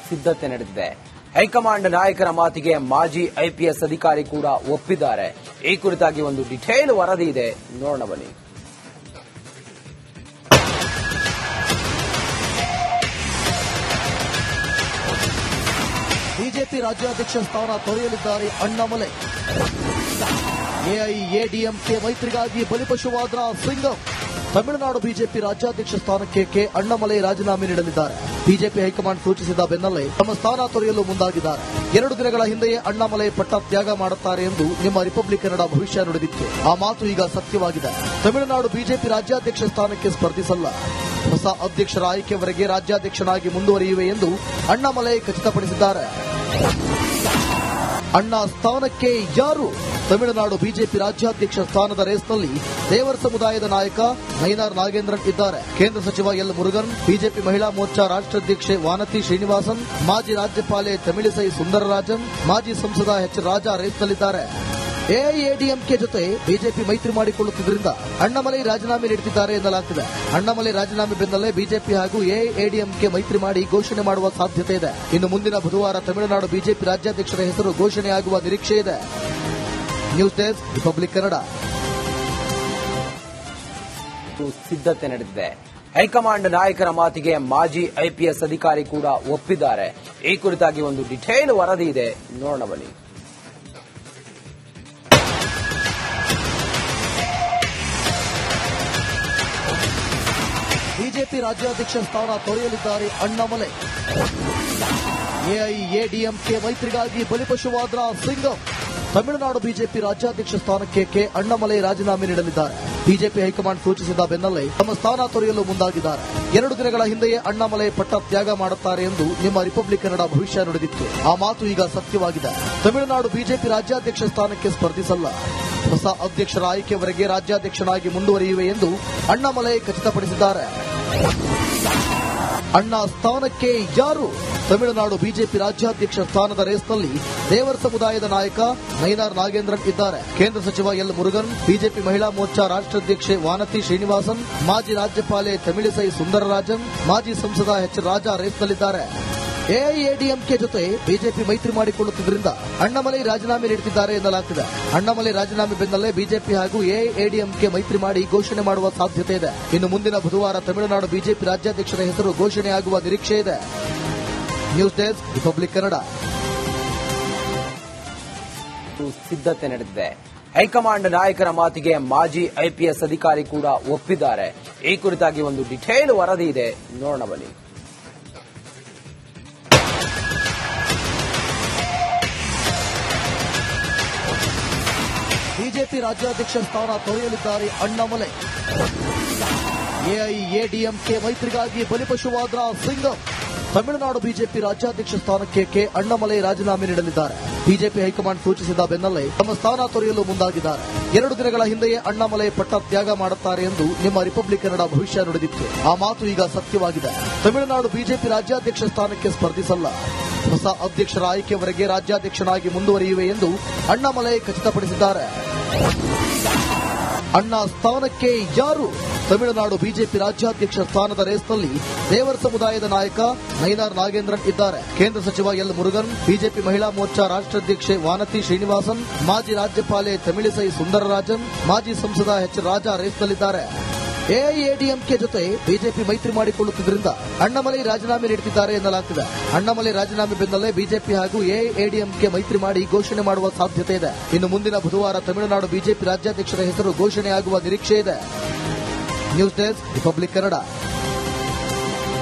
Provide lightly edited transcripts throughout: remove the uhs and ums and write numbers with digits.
ಸಿದ್ಧತೆ ನಡೆದಿದೆ. ಹೈಕಮಾಂಡ್ ನಾಯಕರ ಮಾತಿಗೆ ಮಾಜಿ ಐಪಿಎಸ್ ಅಧಿಕಾರಿ ಕೂಡ ಒಪ್ಪಿದ್ದಾರೆ. ಈ ಕುರಿತಾಗಿ ಒಂದು ಡಿಟೇಲ್ ವರದಿ ಇದೆ, ನೋಡೋಣ ಬನ್ನಿ. ಬಿಜೆಪಿ ರಾಜ್ಯಾಧ್ಯಕ್ಷ ಸ್ಥಾನ ತೊರೆಯಲಿದ್ದಾರೆ ಅಣ್ಣಾಮಲೈ. ಎಐಎಡಿಎಂಕೆ ಮೈತ್ರಿಗಾಗಿ ಬಲಿಪಶುವಾದ ಸಿಂಗಂ. ತಮಿಳುನಾಡು ಬಿಜೆಪಿ ರಾಜ್ಯಾಧ್ಯಕ್ಷ ಸ್ಥಾನಕ್ಕೆ ಕೆ ಅಣ್ಣಾಮಲೈ ರಾಜೀನಾಮೆ ನೀಡಲಿದ್ದಾರೆ. ಬಿಜೆಪಿ ಹೈಕಮಾಂಡ್ ಸೂಚಿಸಿದ ಬೆನ್ನಲ್ಲೇ ತಮ್ಮ ಸ್ಥಾನ ತೊರೆಯಲು ಮುಂದಾಗಿದ್ದಾರೆ. 2 ದಿನಗಳ ಹಿಂದೆಯೇ ಅಣ್ಣಾಮಲೈ ಪಟ್ಟ ತ್ಯಾಗ ಮಾಡುತ್ತಾರೆ ಎಂದು ನಿಮ್ಮ ರಿಪಬ್ಲಿಕ್ ಕನ್ನಡ ಭವಿಷ್ಯ ನುಡಿದಿತ್ತು. ಆ ಮಾತು ಈಗ ಸತ್ಯವಾಗಿದೆ. ತಮಿಳುನಾಡು ಬಿಜೆಪಿ ರಾಜ್ಯಾಧ್ಯಕ್ಷ ಸ್ಥಾನಕ್ಕೆ ಸ್ಪರ್ಧಿಸಲ್ಲ. ಹೊಸ ಅಧ್ಯಕ್ಷರ ಆಯ್ಕೆವರೆಗೆ ರಾಜ್ಯಾಧ್ಯಕ್ಷನಾಗಿ ಮುಂದುವರಿಯುವೆ ಎಂದು ಅಣ್ಣಾಮಲೈ ಖಚಿತಪಡಿಸಿದ್ದಾರೆ. ಅಣ್ಣಾ ಸ್ಥಾನಕ್ಕೆ ಯಾರು? ತಮಿಳುನಾಡು ಬಿಜೆಪಿ ರಾಜ್ಯಾಧ್ಯಕ್ಷ ಸ್ಥಾನದ ರೇಸ್ನಲ್ಲಿ ದೇವರ ಸಮುದಾಯದ ನಾಯಕ ನೈನಾರ್ ನಾಗೇಂದ್ರನ್ ಇದ್ದಾರೆ. ಕೇಂದ್ರ ಸಚಿವ ಎಲ್ ಮುರುಗನ್, ಬಿಜೆಪಿ ಮಹಿಳಾ ಮೋರ್ಚಾ ರಾಷ್ಟ್ರಾಧ್ಯಕ್ಷೆ ವಾನತಿ ಶ್ರೀನಿವಾಸನ್, ಮಾಜಿ ರಾಜ್ಯಪಾಲೆ ತಮಿಳಿಸೈ ಸುಂದರರಾಜನ್, ಮಾಜಿ ಸಂಸದ ಎಚ್ ರಾಜಾ ರೇಸ್ನಲ್ಲಿದ್ದಾರೆ. ಎಐಎಡಿಎಂಕೆ ಜೊತೆ ಬಿಜೆಪಿ ಮೈತ್ರಿ ಮಾಡಿಕೊಳ್ಳುತ್ತಿದ್ದರಿಂದ ಅಣ್ಣಾಮಲೈ ರಾಜೀನಾಮೆ ನೀಡುತ್ತಿದ್ದಾರೆ ಎನ್ನಲಾಗ್ತಿದೆ. ಅಣ್ಣಾಮಲೈ ರಾಜೀನಾಮೆ ಬೆನ್ನಲ್ಲೇ ಬಿಜೆಪಿ ಹಾಗೂ ಎಐಎಡಿಎಂಕೆ ಮೈತ್ರಿ ಮಾಡಿ ಘೋಷಣೆ ಮಾಡುವ ಸಾಧ್ಯತೆ ಇದೆ. ಇನ್ನು ಮುಂದಿನ ಬುಧವಾರ ತಮಿಳುನಾಡು ಬಿಜೆಪಿ ರಾಜ್ಯಾಧ್ಯಕ್ಷರ ಹೆಸರು ಘೋಷಣೆಯಾಗುವ ನಿರೀಕ್ಷೆ ಇದೆ. News desk, republic Kannada. ಸಿದ್ಧತೆ ನಡೆದಿದೆ. ಹೈಕಮಾಂಡ್ ನಾಯಕರ ಮಾತಿಗೆ ಮಾಜಿ ಐಪಿಎಸ್ ಅಧಿಕಾರಿ ಕೂಡ ಒಪ್ಪಿದ್ದಾರೆ. ಈ ಕುರಿತಾಗಿ ಒಂದು ಡಿಟೇಲ್ ವರದಿ ಇದೆ, ನೋಡೋಣ ಬನ್ನಿ. ಬಿಜೆಪಿ ರಾಜ್ಯಾಧ್ಯಕ್ಷ ಸ್ಥಾನ ತೊರೆಯಲಿದ್ದಾರೆ ಅಣ್ಣಾಮಲೈ. ಎಐಎಡಿಎಂಕೆ ಮೈತ್ರಿಗಾಗಿ ಬಲಿಪಶುವಾದ ಸಿಂಗಂ. ತಮಿಳುನಾಡು ಬಿಜೆಪಿ ರಾಜ್ಯಾಧ್ಯಕ್ಷ ಸ್ಥಾನಕ್ಕೆ ಕೆ ಅಣ್ಣಾಮಲೈ ರಾಜೀನಾಮೆ ನೀಡಲಿದ್ದಾರೆ. ಬಿಜೆಪಿ ಹೈಕಮಾಂಡ್ ಸೂಚಿಸಿದ ಬೆನ್ನಲ್ಲೇ ತಮ್ಮ ಸ್ಥಾನ ತೊರೆಯಲು ಮುಂದಾಗಿದ್ದಾರೆ. 2 ದಿನಗಳ ಹಿಂದೆಯೇ ಅಣ್ಣಾಮಲೈ ಪಟ್ಟ ತ್ಯಾಗ ಮಾಡುತ್ತಾರೆ ಎಂದು ನಿಮ್ಮ ರಿಪಬ್ಲಿಕ್ ಕನ್ನಡ ಭವಿಷ್ಯ ನುಡಿದಿತ್ತು. ಆ ಮಾತು ಈಗ ಸತ್ಯವಾಗಿದೆ. ತಮಿಳುನಾಡು ಬಿಜೆಪಿ ರಾಜ್ಯಾಧ್ಯಕ್ಷ ಸ್ಥಾನಕ್ಕೆ ಸ್ಪರ್ಧಿಸಲ್ಲ. ಹೊಸ ಅಧ್ಯಕ್ಷರ ಆಯ್ಕೆವರೆಗೆ ರಾಜ್ಯಾಧ್ಯಕ್ಷನಾಗಿ ಮುಂದುವರಿಯುವೆ ಎಂದು ಅಣ್ಣಾಮಲೈ ಖಚಿತಪಡಿಸಿದ್ದಾರೆ. ಅಣ್ಣಾ ಸ್ಥಾನಕ್ಕೆ ಯಾರು? ತಮಿಳುನಾಡು ಬಿಜೆಪಿ ರಾಜ್ಯಾಧ್ಯಕ್ಷ ಸ್ಥಾನದ ರೇಸ್ನಲ್ಲಿ ದೇವರ ಸಮುದಾಯದ ನಾಯಕ ನೈನಾರ್ ನಾಗೇಂದ್ರನ್ ಇದ್ದಾರೆ. ಕೇಂದ್ರ ಸಚಿವ ಎಲ್ ಮುರುಗನ್, ಬಿಜೆಪಿ ಮಹಿಳಾ ಮೋರ್ಚಾ ರಾಷ್ಟ್ರಾಧ್ಯಕ್ಷೆ ವಾನತಿ ಶ್ರೀನಿವಾಸನ್, ಮಾಜಿ ರಾಜ್ಯಪಾಲೆ ತಮಿಳಿಸೈ ಸುಂದರರಾಜನ್, ಮಾಜಿ ಸಂಸದ ಎಚ್ ರಾಜಾ ರೇಸ್ನಲ್ಲಿದ್ದಾರೆ. ಎಐಎಡಿಎಂಕೆ ಜೊತೆ ಬಿಜೆಪಿ ಮೈತ್ರಿ ಮಾಡಿಕೊಳ್ಳುತ್ತಿದ್ದರಿಂದ ಅಣ್ಣಾಮಲೈ ರಾಜೀನಾಮೆ ನೀಡುತ್ತಿದ್ದಾರೆ ಎನ್ನಲಾಗ್ತಿದೆ. ಅಣ್ಣಾಮಲೈ ರಾಜೀನಾಮೆ ಬೆನ್ನಲ್ಲೇ ಬಿಜೆಪಿ ಹಾಗೂ ಎಐಎಡಿಎಂಕೆ ಮೈತ್ರಿ ಮಾಡಿ ಘೋಷಣೆ ಮಾಡುವ ಸಾಧ್ಯತೆ ಇದೆ. ಇನ್ನು ಮುಂದಿನ ಬುಧವಾರ ತಮಿಳುನಾಡು ಬಿಜೆಪಿ ರಾಜ್ಯಾಧ್ಯಕ್ಷರ ಹೆಸರು ಘೋಷಣೆಯಾಗುವ ನಿರೀಕ್ಷೆ ಇದೆ. News desk, republic Kannada. ಸಿದ್ಧತೆ ನಡೆದಿದೆ. ಹೈಕಮಾಂಡ್ ನಾಯಕರ ಮಾತಿಗೆ ಮಾಜಿ ಐಪಿಎಸ್ ಅಧಿಕಾರಿ ಕೂಡ ಒಪ್ಪಿದ್ದಾರೆ. ಈ ಕುರಿತಾಗಿ ಒಂದು ಡಿಟೇಲ್ ವರದಿ ಇದೆ, ನೋಡೋಣ ಬನ್ನಿ. ಬಿಜೆಪಿ ರಾಜ್ಯಾಧ್ಯಕ್ಷ ಸ್ಥಾನ ತೊರೆಯಲಿದ್ದಾರೆ ಅಣ್ಣಾಮಲೈ. ಎಐಎಡಿಎಂಕೆ ಮೈತ್ರಿಗಾಗಿ ಬಲಿಪಶುವಾದ ಸಿಂಗಂ. ತಮಿಳುನಾಡು ಬಿಜೆಪಿ ರಾಜ್ಯಾಧ್ಯಕ್ಷ ಸ್ಥಾನಕ್ಕೆ ಕೆ ಅಣ್ಣಾಮಲೈ ರಾಜೀನಾಮೆ ನೀಡಲಿದ್ದಾರೆ. ಬಿಜೆಪಿ ಹೈಕಮಾಂಡ್ ಸೂಚಿಸಿದ ಬೆನ್ನಲ್ಲೇ ತಮ್ಮ ಸ್ಥಾನ ತೊರೆಯಲು ಮುಂದಾಗಿದ್ದಾರೆ. 2 ದಿನಗಳ ಹಿಂದೆಯೇ ಅಣ್ಣಾಮಲೈ ಪಟ್ಟ ತ್ಯಾಗ ಮಾಡುತ್ತಾರೆ ಎಂದು ನಿಮ್ಮ ರಿಪಬ್ಲಿಕ್ ಕನ್ನಡ ಭವಿಷ್ಯ ನುಡಿದಿತ್ತು. ಆ ಮಾತು ಈಗ ಸತ್ಯವಾಗಿದೆ. ತಮಿಳುನಾಡು ಬಿಜೆಪಿ ರಾಜ್ಯಾಧ್ಯಕ್ಷ ಸ್ಥಾನಕ್ಕೆ ಸ್ಪರ್ಧಿಸಲ್ಲ. ಹೊಸ ಅಧ್ಯಕ್ಷರ ಆಯ್ಕೆವರೆಗೆ ರಾಜ್ಯಾಧ್ಯಕ್ಷನಾಗಿ ಮುಂದುವರಿಯುವೆ ಎಂದು ಅಣ್ಣಾಮಲೈ ಖಚಿತಪಡಿಸಿದ್ದಾರೆ. ಅಣ್ಣಾ ಸ್ಥಾನಕ್ಕೆ ಯಾರು? ತಮಿಳುನಾಡು ಬಿಜೆಪಿ ರಾಜ್ಯಾಧ್ಯಕ್ಷ ಸ್ಥಾನದ ರೇಸ್ನಲ್ಲಿ ದೇವರ ಸಮುದಾಯದ ನಾಯಕ ನೈನಾರ್ ನಾಗೇಂದ್ರನ್ ಇದ್ದಾರೆ. ಕೇಂದ್ರ ಸಚಿವ ಎಲ್ ಮುರುಗನ್, ಬಿಜೆಪಿ ಮಹಿಳಾ ಮೋರ್ಚಾ ರಾಷ್ಟ್ರಾಧ್ಯಕ್ಷೆ ವಾನತಿ ಶ್ರೀನಿವಾಸನ್, ಮಾಜಿ ರಾಜ್ಯಪಾಲೆ ತಮಿಳಿಸೈ ಸುಂದರರಾಜನ್, ಮಾಜಿ ಸಂಸದ ಎಚ್ ರಾಜಾ ರೇಸ್ನಲ್ಲಿದ್ದಾರೆ. ಎಐಎಡಿಎಂಕೆ ಜೊತೆ ಬಿಜೆಪಿ ಮೈತ್ರಿ ಮಾಡಿಕೊಳ್ಳುತ್ತಿದ್ದರಿಂದ ಅಣ್ಣಾಮಲೈ ರಾಜೀನಾಮೆ ನೀಡುತ್ತಿದ್ದಾರೆ ಎನ್ನಲಾಗ್ತಿದೆ. ಅಣ್ಣಾಮಲೈ ರಾಜೀನಾಮೆ ಬೆನ್ನಲ್ಲೇ ಬಿಜೆಪಿ ಹಾಗೂ ಎಐಎಡಿಎಂಕೆ ಮೈತ್ರಿ ಮಾಡಿ ಘೋಷಣೆ ಮಾಡುವ ಸಾಧ್ಯತೆ ಇದೆ. ಇನ್ನು ಮುಂದಿನ ಬುಧವಾರ ತಮಿಳುನಾಡು ಬಿಜೆಪಿ ರಾಜ್ಯಾಧ್ಯಕ್ಷರ ಹೆಸರು ಘೋಷಣೆಯಾಗುವ ನಿರೀಕ್ಷೆ ಇದೆ. News desk, republic Kannada.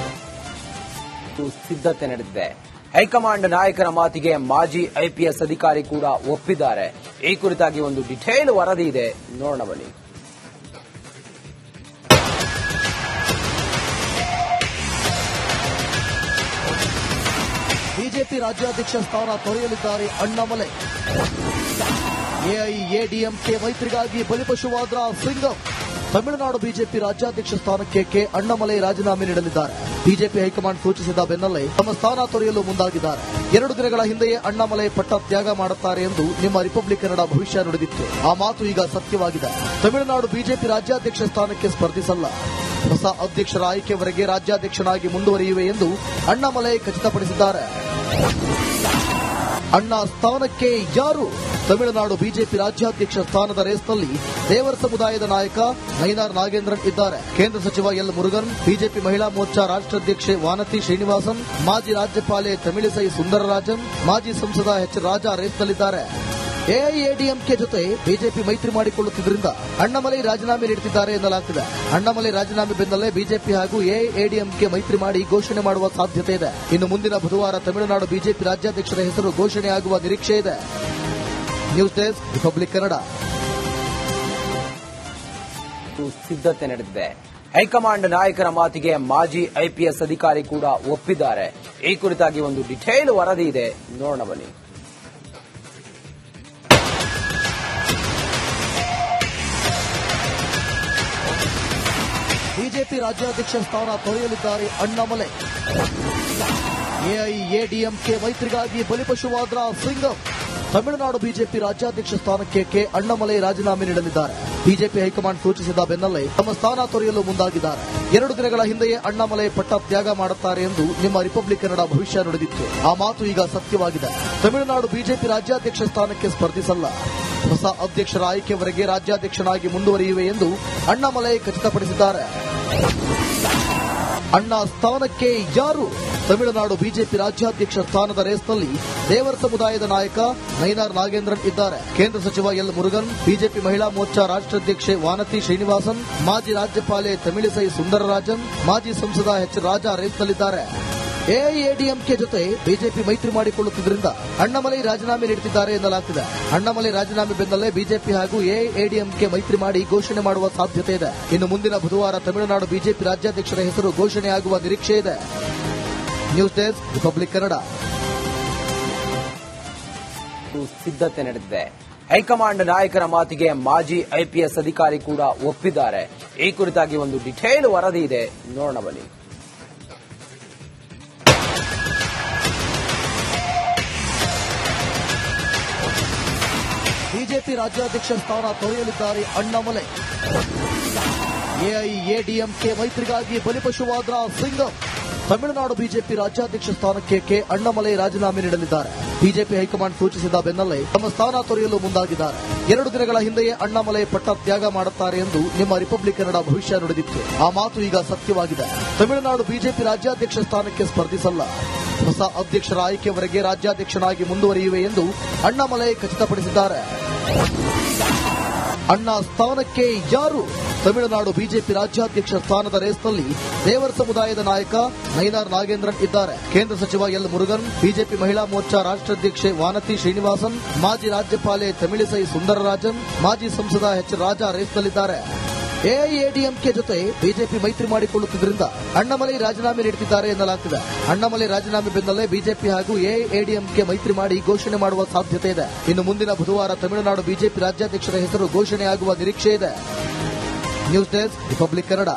ಸಿದ್ಧತೆ ನಡೆದಿದೆ. ಹೈಕಮಾಂಡ್ ನಾಯಕರ ಮಾತಿಗೆ ಮಾಜಿ ಐಪಿಎಸ್ ಅಧಿಕಾರಿ ಕೂಡ ಒಪ್ಪಿದ್ದಾರೆ. ಈ ಕುರಿತಾಗಿ ಒಂದು ಡಿಟೇಲ್ ವರದಿ ಇದೆ, ನೋಡೋಣ ಬನ್ನಿ. ಬಿಜೆಪಿ ರಾಜ್ಯಾಧ್ಯಕ್ಷ ಸ್ಥಾನ ತೊರೆಯಲಿದ್ದಾರೆ ಅಣ್ಣಾಮಲೈ. ಎಐಎಡಿಎಂಕೆ ಮೈತ್ರಿಗಾಗಿ ಬಲಿಪಶುವಾದ ಸಿಂಗಂ. ತಮಿಳುನಾಡು ಬಿಜೆಪಿ ರಾಜ್ಯಾಧ್ಯಕ್ಷ ಸ್ಥಾನಕ್ಕೆ ಕೆ ಅಣ್ಣಾಮಲೈ ರಾಜೀನಾಮೆ ನೀಡಲಿದ್ದಾರೆ. ಬಿಜೆಪಿ ಹೈಕಮಾಂಡ್ ಸೂಚಿಸಿದ ಬೆನ್ನಲ್ಲೇ ತಮ್ಮ ಸ್ಥಾನ ತೊರೆಯಲು ಮುಂದಾಗಿದ್ದಾರೆ. 2 ದಿನಗಳ ಹಿಂದೆಯೇ ಅಣ್ಣಾಮಲೈ ಪಟ್ಟ ತ್ಯಾಗ ಮಾಡುತ್ತಾರೆ ಎಂದು ನಿಮ್ಮ ರಿಪಬ್ಲಿಕ್ ಕನ್ನಡ ಭವಿಷ್ಯ ನುಡಿದಿತ್ತು. ಆ ಮಾತು ಈಗ ಸತ್ಯವಾಗಿದೆ. ತಮಿಳುನಾಡು ಬಿಜೆಪಿ ರಾಜ್ಯಾಧ್ಯಕ್ಷ ಸ್ಥಾನಕ್ಕೆ ಸ್ಪರ್ಧಿಸಲ್ಲ. ಹೊಸ ಅಧ್ಯಕ್ಷರ ಆಯ್ಕೆವರೆಗೆ ರಾಜ್ಯಾಧ್ಯಕ್ಷನಾಗಿ ಮುಂದುವರಿಯುವೆ ಎಂದು ಅಣ್ಣಾಮಲೈ ಖಚಿತಪಡಿಸಿದ್ದಾರೆ. ಅಣ್ಣಾ ಸ್ಥಾನಕ್ಕೆ ಯಾರು? ತಮಿಳುನಾಡು ಬಿಜೆಪಿ ರಾಜ್ಯಾಧ್ಯಕ್ಷ ಸ್ಥಾನದ ರೇಸ್ನಲ್ಲಿ ದೇವರ ಸಮುದಾಯದ ನಾಯಕ ನೈನಾರ್ ನಾಗೇಂದ್ರನ್ ಇದ್ದಾರೆ. ಕೇಂದ್ರ ಸಚಿವ ಎಲ್ ಮುರುಗನ್, ಬಿಜೆಪಿ ಮಹಿಳಾ ಮೋರ್ಚಾ ರಾಷ್ಟ್ರಾಧ್ಯಕ್ಷೆ ವಾನತಿ ಶ್ರೀನಿವಾಸನ್, ಮಾಜಿ ರಾಜ್ಯಪಾಲೆ ತಮಿಳಿಸೈ ಸುಂದರರಾಜನ್, ಮಾಜಿ ಸಂಸದ ಎಚ್ ರಾಜಾ ರೇಸ್ನಲ್ಲಿದ್ದಾರೆ. ಎಐಎಡಿಎಂಕೆ ಜೊತೆ ಬಿಜೆಪಿ ಮೈತ್ರಿ ಮಾಡಿಕೊಳ್ಳುತ್ತಿದ್ದರಿಂದ ಅಣ್ಣಾಮಲೈ ರಾಜೀನಾಮೆ ನೀಡುತ್ತಿದ್ದಾರೆ ಎನ್ನಲಾಗ್ತಿದೆ. ಅಣ್ಣಾಮಲೈ ರಾಜೀನಾಮೆ ಬೆನ್ನಲ್ಲೇ ಬಿಜೆಪಿ ಹಾಗೂ ಎಐಎಡಿಎಂಕೆ ಮೈತ್ರಿ ಮಾಡಿ ಘೋಷಣೆ ಮಾಡುವ ಸಾಧ್ಯತೆ ಇದೆ. ಇನ್ನು ಮುಂದಿನ ಬುಧವಾರ ತಮಿಳುನಾಡು ಬಿಜೆಪಿ ರಾಜ್ಯಾಧ್ಯಕ್ಷರ ಹೆಸರು ಘೋಷಣೆಯಾಗುವ ನಿರೀಕ್ಷೆ ಇದೆ. News desk, republic Kannada. ಸಿದ್ಧತೆ ನಡೆದಿದೆ. ಹೈಕಮಾಂಡ್ ನಾಯಕರ ಮಾತಿಗೆ ಮಾಜಿ ಐಪಿಎಸ್ ಅಧಿಕಾರಿ ಕೂಡ ಒಪ್ಪಿದ್ದಾರೆ. ಈ ಕುರಿತಾಗಿ ಒಂದು ಡಿಟೇಲ್ ವರದಿ ಇದೆ, ನೋಡೋಣ ಬನ್ನಿ. ಬಿಜೆಪಿ ರಾಜ್ಯಾಧ್ಯಕ್ಷ ಸ್ಥಾನ ತೊರೆಯಲಿದ್ದಾರೆ ಅಣ್ಣಾಮಲೈ. ಎಐಎಡಿಎಂಕೆ ಮೈತ್ರಿಗಾಗಿ ಬಲಿಪಶುವಾದ್ರ ಸಿಂಗಂ. ತಮಿಳುನಾಡು ಬಿಜೆಪಿ ರಾಜ್ಯಾಧ್ಯಕ್ಷ ಸ್ಥಾನಕ್ಕೆ ಕೆ ಅಣ್ಣಾಮಲೈ ರಾಜೀನಾಮೆ ನೀಡಲಿದ್ದಾರೆ. ಬಿಜೆಪಿ ಹೈಕಮಾಂಡ್ ಸೂಚಿಸಿದ ಬೆನ್ನಲ್ಲೇ ತಮ್ಮ ಸ್ಥಾನ ತೊರೆಯಲು ಮುಂದಾಗಿದ್ದಾರೆ. 2 ದಿನಗಳ ಹಿಂದೆಯೇ ಅಣ್ಣಾಮಲೈ ಪಟ್ಟ ತ್ಯಾಗ ಮಾಡುತ್ತಾರೆ ಎಂದು ನಿಮ್ಮ ರಿಪಬ್ಲಿಕ್ ಕನ್ನಡ ಭವಿಷ್ಯ ನುಡಿದಿತ್ತು. ಆ ಮಾತು ಈಗ ಸತ್ಯವಾಗಿದೆ. ತಮಿಳುನಾಡು ಬಿಜೆಪಿ ರಾಜ್ಯಾಧ್ಯಕ್ಷ ಸ್ಥಾನಕ್ಕೆ ಸ್ಪರ್ಧಿಸಲ್ಲ. ಹೊಸ ಅಧ್ಯಕ್ಷರ ಆಯ್ಕೆವರೆಗೆ ರಾಜ್ಯಾಧ್ಯಕ್ಷನಾಗಿ ಮುಂದುವರಿಯುವೆ ಎಂದು ಅಣ್ಣಾಮಲೈ ಖಚಿತಪಡಿಸಿದ್ದಾರೆ. ಅಣ್ಣಾ ಸ್ಥಾನಕ್ಕೆ ಯಾರು? ತಮಿಳುನಾಡು ಬಿಜೆಪಿ ರಾಜ್ಯಾಧ್ಯಕ್ಷ ಸ್ಥಾನದ ರೇಸ್ನಲ್ಲಿ ದೇವರ ಸಮುದಾಯದ ನಾಯಕ ನೈನಾರ್ ನಾಗೇಂದ್ರನ್ ಇದ್ದಾರೆ. ಕೇಂದ್ರ ಸಚಿವ ಎಲ್ ಮುರುಗನ್, ಬಿಜೆಪಿ ಮಹಿಳಾ ಮೋರ್ಚಾ ರಾಷ್ಟ್ರಾಧ್ಯಕ್ಷೆ ವಾನತಿ ಶ್ರೀನಿವಾಸನ್, ಮಾಜಿ ರಾಜ್ಯಪಾಲೆ ತಮಿಳಿಸೈ ಸುಂದರರಾಜನ್, ಮಾಜಿ ಸಂಸದ ಎಚ್ ರಾಜಾ ರೇಸ್ನಲ್ಲಿದ್ದಾರೆ. ಎಐಎಡಿಎಂಕೆ ಜೊತೆ ಬಿಜೆಪಿ ಮೈತ್ರಿ ಮಾಡಿಕೊಳ್ಳುತ್ತಿದ್ದರಿಂದ ಅಣ್ಣಾಮಲೈ ರಾಜೀನಾಮೆ ನೀಡುತ್ತಿದ್ದಾರೆ ಎನ್ನಲಾಗ್ತಿದೆ. ಅಣ್ಣಾಮಲೈ ರಾಜೀನಾಮೆ ಬೆನ್ನಲ್ಲೇ ಬಿಜೆಪಿ ಹಾಗೂ ಎಐಎಡಿಎಂಕೆ ಮೈತ್ರಿ ಮಾಡಿ ಘೋಷಣೆ ಮಾಡುವ ಸಾಧ್ಯತೆ ಇದೆ. ಇನ್ನು ಮುಂದಿನ ಬುಧವಾರ ತಮಿಳುನಾಡು ಬಿಜೆಪಿ ರಾಜ್ಯಾಧ್ಯಕ್ಷರ ಹೆಸರು ಘೋಷಣೆಯಾಗುವ ನಿರೀಕ್ಷೆ ಇದೆ. News desk, republic Kannada. ಸಿದ್ಧತೆ ನಡೆದಿದೆ. ಹೈಕಮಾಂಡ್ ನಾಯಕರ ಮಾತಿಗೆ ಮಾಜಿ ಐಪಿಎಸ್ ಅಧಿಕಾರಿ ಕೂಡ ಒಪ್ಪಿದ್ದಾರೆ. ಈ ಕುರಿತಾಗಿ ಒಂದು ಡಿಟೇಲ್ ವರದಿ ಇದೆ, ನೋಡೋಣ ಬನ್ನಿ. ಬಿಜೆಪಿ ರಾಜ್ಯಾಧ್ಯಕ್ಷ ಸ್ಥಾನ ತೊರೆಯಲಿದ್ದಾರೆ ಅಣ್ಣಾಮಲೈ. ಎಐಎಡಿಎಂಕೆ ಮೈತ್ರಿಗಾಗಿ ಬಲಿಪಶುವಾದ್ರ ಸಿಂಗಂ. ತಮಿಳುನಾಡು ಬಿಜೆಪಿ ರಾಜ್ಯಾಧ್ಯಕ್ಷ ಸ್ಥಾನಕ್ಕೆ ಕೆ ಅಣ್ಣಾಮಲೈ ರಾಜೀನಾಮೆ ನೀಡಲಿದ್ದಾರೆ. ಬಿಜೆಪಿ ಹೈಕಮಾಂಡ್ ಸೂಚಿಸಿದ ಬೆನ್ನಲ್ಲೇ ತಮ್ಮ ಸ್ಥಾನ ತೊರೆಯಲು ಮುಂದಾಗಿದ್ದಾರೆ. 2 ದಿನಗಳ ಹಿಂದೆಯೇ ಅಣ್ಣಾಮಲೈ ಪಟ್ಟ ತ್ಯಾಗ ಮಾಡುತ್ತಾರೆ ಎಂದು ನಿಮ್ಮ ರಿಪಬ್ಲಿಕ್ ಕನ್ನಡ ಭವಿಷ್ಯ ನುಡಿದಿತ್ತು. ಆ ಮಾತು ಈಗ ಸತ್ಯವಾಗಿದೆ. ತಮಿಳುನಾಡು ಬಿಜೆಪಿ ರಾಜ್ಯಾಧ್ಯಕ್ಷ ಸ್ಥಾನಕ್ಕೆ ಸ್ಪರ್ಧಿಸಲ್ಲ. ಹೊಸ ಅಧ್ಯಕ್ಷರ ಆಯ್ಕೆವರೆಗೆ ರಾಜ್ಯಾಧ್ಯಕ್ಷನಾಗಿ ಮುಂದುವರಿಯುವೆ ಎಂದು ಅಣ್ಣಾಮಲೈ ಖಚಿತಪಡಿಸಿದ್ದಾರೆ. ಅಣ್ಣಾ ಸ್ಥಾನಕ್ಕೆ ಯಾರು? ತಮಿಳುನಾಡು ಬಿಜೆಪಿ ರಾಜ್ಯಾಧ್ಯಕ್ಷ ಸ್ಥಾನದ ರೇಸ್ನಲ್ಲಿ ದೇವರ ಸಮುದಾಯದ ನಾಯಕ ನೈನಾರ್ ನಾಗೇಂದ್ರನ್ ಇದ್ದಾರೆ. ಕೇಂದ್ರ ಸಚಿವ ಎಲ್ ಮುರುಗನ್, ಬಿಜೆಪಿ ಮಹಿಳಾ ಮೋರ್ಚಾ ರಾಷ್ಟ್ರಾಧ್ಯಕ್ಷೆ ವಾನತಿ ಶ್ರೀನಿವಾಸನ್, ಮಾಜಿ ರಾಜ್ಯಪಾಲೆ ತಮಿಳಿಸೈ ಸುಂದರರಾಜನ್, ಮಾಜಿ ಸಂಸದ ಎಚ್ ರಾಜಾ ರೇಸ್ನಲ್ಲಿದ್ದಾರೆ. ಎಐಎಡಿಎಂಕೆ ಜೊತೆ ಬಿಜೆಪಿ ಮೈತ್ರಿ ಮಾಡಿಕೊಳ್ಳುತ್ತಿದ್ದರಿಂದ ಅಣ್ಣಾಮಲೈ ರಾಜೀನಾಮೆ ನೀಡುತ್ತಿದ್ದಾರೆ ಎನ್ನಲಾಗ್ತಿದೆ. ಅಣ್ಣಾಮಲೈ ರಾಜೀನಾಮೆ ಬೆನ್ನಲ್ಲೇ ಬಿಜೆಪಿ ಹಾಗೂ ಎಐಎಡಿಎಂಕೆ ಮೈತ್ರಿ ಮಾಡಿ ಘೋಷಣೆ ಮಾಡುವ ಸಾಧ್ಯತೆ ಇದೆ. ಇನ್ನು ಮುಂದಿನ ಬುಧವಾರ ತಮಿಳುನಾಡು ಬಿಜೆಪಿ ರಾಜ್ಯಾಧ್ಯಕ್ಷರ ಹೆಸರು ಘೋಷಣೆಯಾಗುವ ನಿರೀಕ್ಷೆ ಇದೆ. News desk, republic Kannada.